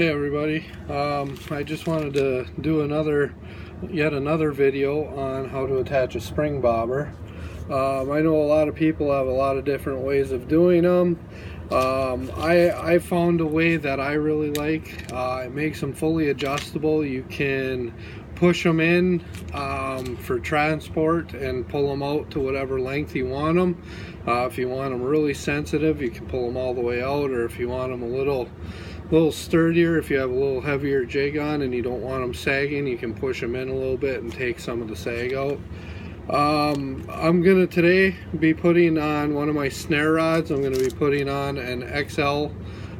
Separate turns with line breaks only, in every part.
Hey everybody, I just wanted to do yet another video on how to attach a spring bobber. I know a lot of people have a lot of different ways of doing them. I found a way that I really like. It makes them fully adjustable. You can push them in for transport and pull them out to whatever length you want them. If you want them really sensitive, you can pull them all the way out, or if you want them a little sturdier, if you have a little heavier jig on and you don't want them sagging, you can push them in a little bit and take some of the sag out. I'm gonna today be putting on one of my snare rods. I'm gonna be putting on an XL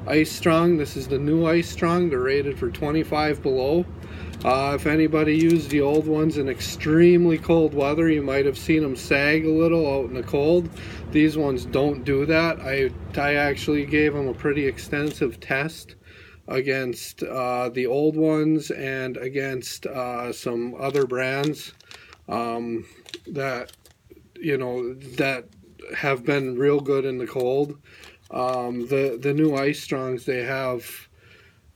Ice Strong. This is the new Ice Strong. They're rated for 25 below. If anybody used the old ones in extremely cold weather, you might have seen them sag a little out in the cold. These ones don't do that. I actually gave them a pretty extensive test against the old ones and against some other brands that that have been real good in the cold. The new Ice Strongs, they have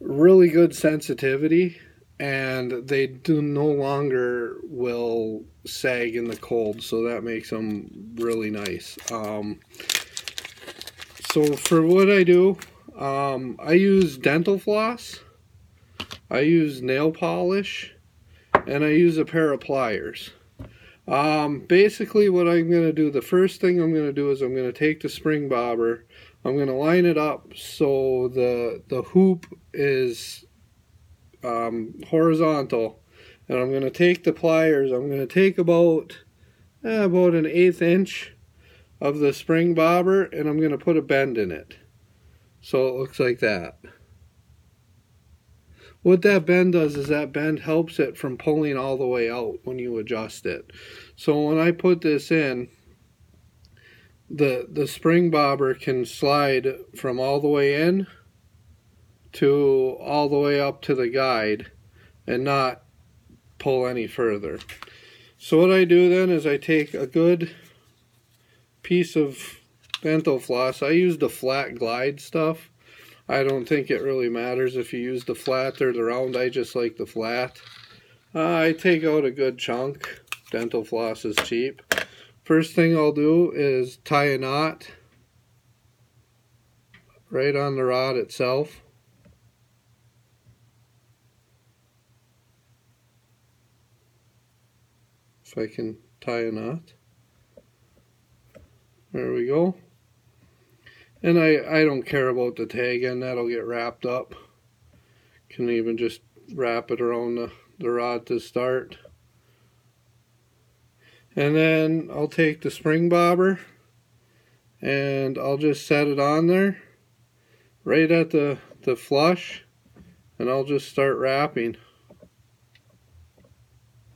really good sensitivity, and they do no longer will sag in the cold, so that makes them really nice. So for what I do, I use dental floss, I use nail polish, and I use a pair of pliers. Basically what I'm going to do, the first thing I'm going to do is I'm going to take the spring bobber, I'm going to line it up so the hoop is horizontal, and I'm going to take the pliers, I'm going to take about an 1/8 inch of the spring bobber, and I'm going to put a bend in it so it looks like that. What that bend does is that bend helps it from pulling all the way out when you adjust it. So when I put this in, the spring bobber can slide from all the way in to all the way up to the guide and not pull any further. So what I do then is I take a good piece of dental floss. I use the flat glide stuff. I don't think it really matters if you use the flat or the round. I just like the flat. I take out a good chunk. Dental floss is cheap. First thing I'll do is tie a knot right on the rod itself. If I can tie a knot. There we go. And I don't care about the tag end, that'll get wrapped up. Can even just wrap it around the rod to start. And then I'll take the spring bobber and I'll just set it on there right at the flush, and I'll just start wrapping.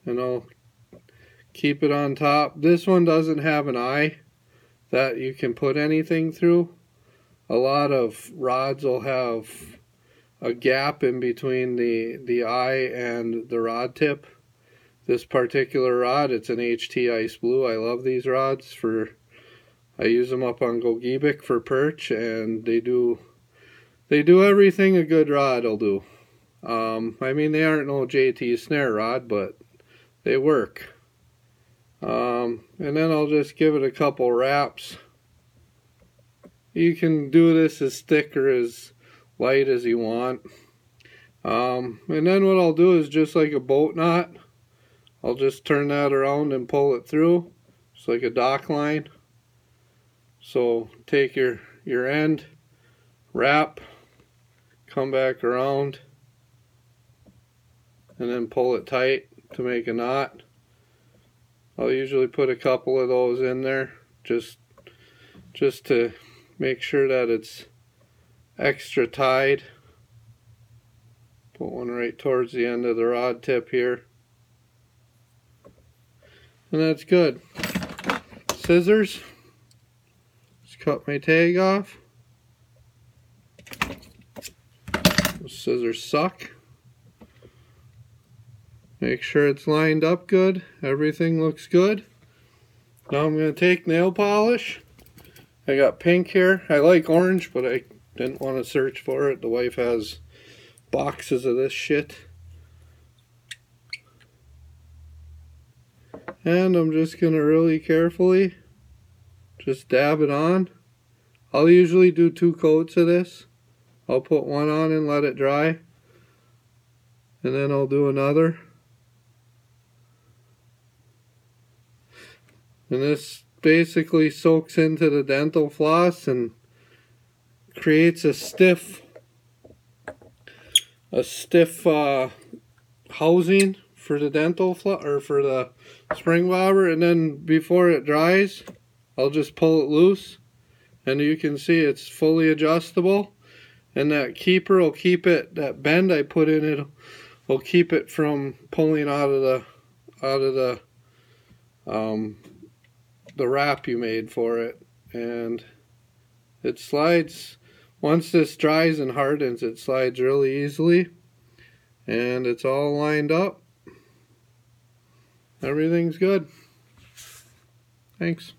And I'll keep it on top. This one doesn't have an eye that you can put anything through. A lot of rods will have a gap in between the eye and the rod tip. This particular rod, it's an HT Ice Blue. I love these rods. I use them up on Gogebic for perch, and they do everything a good rod will do. I mean, they aren't no JT snare rod, but they work. And then I'll just give it a couple wraps. You can do this as thick or as light as you want. And then what I'll do is, just like a boat knot, I'll just turn that around and pull it through. Just like a dock line. So take your end, wrap, come back around, and then pull it tight to make a knot. I'll usually put a couple of those in there just to make sure that it's extra tied. Put one right towards the end of the rod tip here. And that's good. Scissors. Just cut my tag off. Those scissors suck. Make sure it's lined up good. Everything looks good. Now I'm going to take nail polish. I got pink here. I like orange, but I didn't want to search for it. The wife has boxes of this shit. And I'm just gonna really carefully just dab it on. I'll usually do 2 coats of this. I'll put one on and let it dry, and then I'll do another. And this basically soaks into the dental floss and creates a stiff housing for the dental floss, or for the spring bobber. And then before it dries, I'll just pull it loose, and you can see it's fully adjustable. And that keeper will keep it, that bend I put in it will keep it from pulling out of the wrap you made for it. And it slides, once this dries and hardens, it slides really easily, and it's all lined up. Everything's good. Thanks.